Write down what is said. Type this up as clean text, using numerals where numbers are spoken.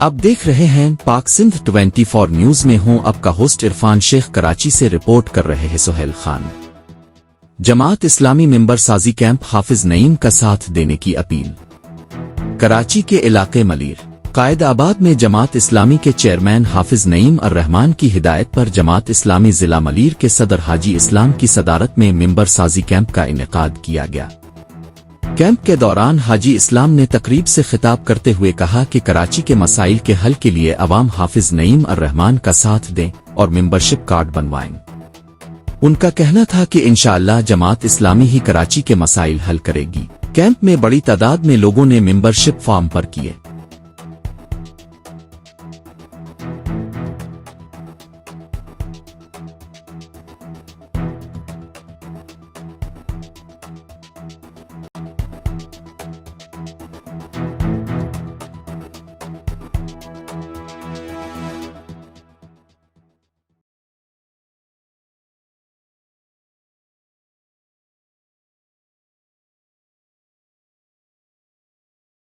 आप देख रहे हैं पाक सिंध 24 न्यूज में हूं आपका होस्ट इरफान शेख। कराची से रिपोर्ट कर रहे हैं सुहेल खान। जमात इस्लामी मेंबर साजी कैंप हाफिज नईम का साथ देने की अपील। कराची के इलाके मलीर कायदाबाद में जमात इस्लामी के चेयरमैन हाफिज नईम अर रहमान की हिदायत पर जमात इस्लामी जिला मलीर के सदर हाजी इस्लाम की सदारत में मेंबर साजी कैंप का इनेकाद किया गया। कैंप के दौरान हाजी इस्लाम ने तकरीब से खिताब करते हुए कहा कि कराची के मसाइल के हल के लिए अवाम हाफिज नईम अर रहमान का साथ दें और मेंबरशिप कार्ड बनवाएं। उनका कहना था कि इंशाअल्लाह जमात इस्लामी ही कराची के मसाइल हल करेगी। कैंप में बड़ी तादाद में लोगों ने मेंबरशिप फॉर्म पर किए।